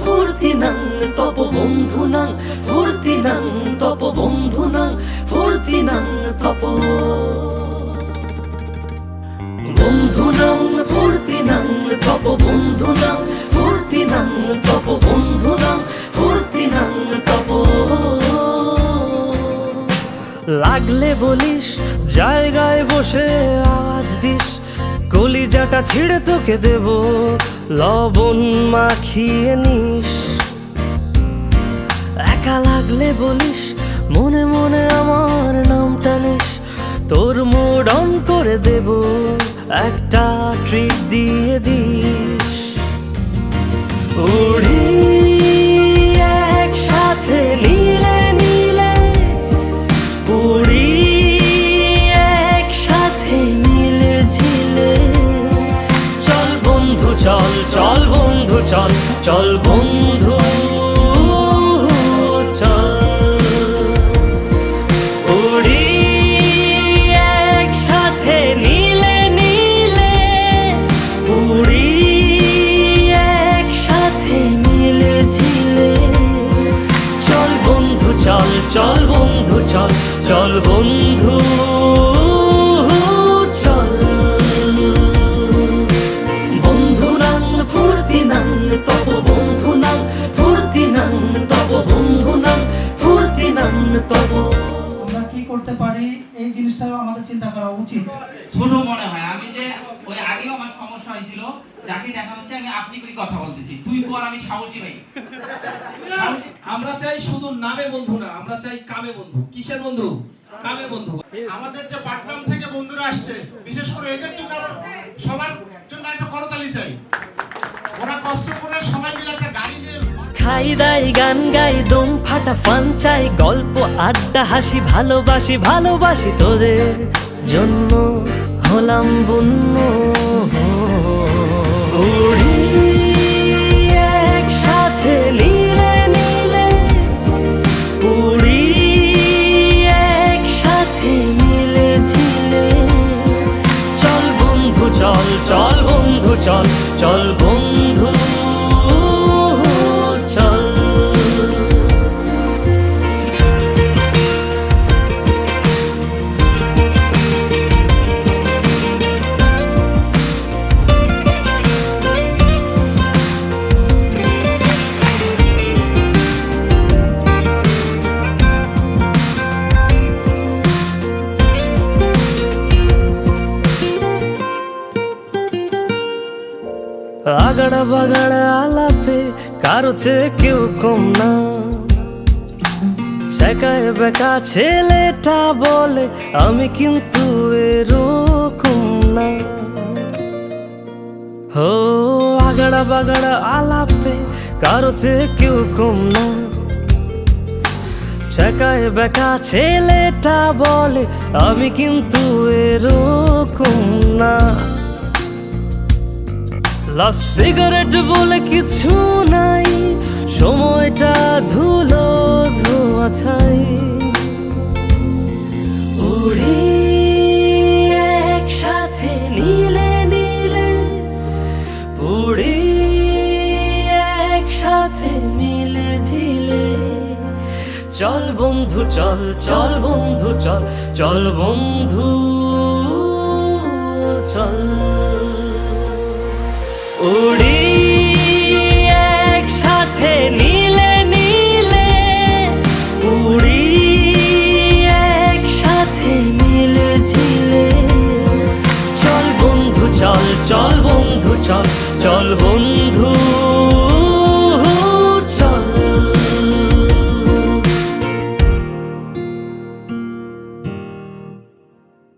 ফুর্তিনাং তপ বন্ধুনাং ফুর্তিনাং তপ বন্ধুনাং ফুর্তিনাং তপ বন্ধুনাং ফুর্তিনাং তপ বন্ধুনাং ফুর্তিনাং তপ বন্ধুনাং ফুর্তিনাং তপ লাগলে বলিস জায়গায় বসে আওয়াজ দিস কলিজাটা ছিঁড়ে তোকে দেব লবণ মাখিয়ে নিস একা লাগলে বলিস মনে মনে আমার নামটা নিস তোর মুড অন করে দেব একটা ট্রিট দিয়ে দিস উড়ি একসাথে নীলে নীলে উড়ি একসাথে মিলে ঝিলে চল বন্ধু চল চল বন্ধু চল চল বন্ধু চল উড়ি একসাথে নীলে নীলে উড়ি একসাথে মিলে ঝিলে চল বন্ধু চল চল বন্ধু চল চল বন্ধু চল বন্ধুনাং ফুর্তিনাং তপ বন্ধুনাং ফুর্তিনাং তপ বন্ধুনাং ফুর্তিনাং তপ আমরা কি করতে পারি এই জিনিসটা আমাদের চিন্তা করা উচিত। ছোট মনে হয় আমি যে ওই আগেও আমার সমস্যা হয়েছিল যাকে দেখা হচ্ছে আমি আপনি করে কথা বলতেছি তুই কর আমি সাহসী ভাই আমরা চাই শুধু নামে বন্ধু না, আমরা চাই কামে বন্ধু। কিসের বন্ধু? কামে বন্ধু। আমাদের যে পাটগ্রাম থেকে বন্ধুরা আসছে বিশেষ করে এদের জন্য সবার জন্য একটা করতালি চাই। ওরা কষ্ট করে সবাই মিলে একটা গাড়ি নিয়ে খাই দাই গান গাই দম ফাটা ফান চাই গল্প আড্ডা হাসি ভালোবাসি ভালোবাসি তোদের জন্য হলাম বন্য উড়ি একসাথে নীলে নীলে উড়ি একসাথে মিলে ঝিলে চল বন্ধু চল চল বন্ধু চল চল বন্ধু চল আগাড়া বাগাড়া আলাপে কারো চেয়ে কেউ কম না চেকায় বেকা ছেলেটা বলে আমি কিন্তু এরকম না হো আগাড়া বাগাড়া আলাপে কারো চেয়ে কেউ কম না চেকায় বেকা ছেলেটা বলে আমি কিন্তু এরকম না লাস্ট সিগারেট বলে কিছু নাই সময়টা ধুলো ধোয়া ছাই উড়ি একসাথে নীলে নীলে উড়ি একসাথে মিলে ঝিলে চল বন্ধু চল চল বন্ধু চল চল বন্ধু চল উড়ি একসাথে নীলে নীলে উড়ি একসাথে মিলে ঝিলে চল বন্ধু চল চল বন্ধু চল চল বন্ধু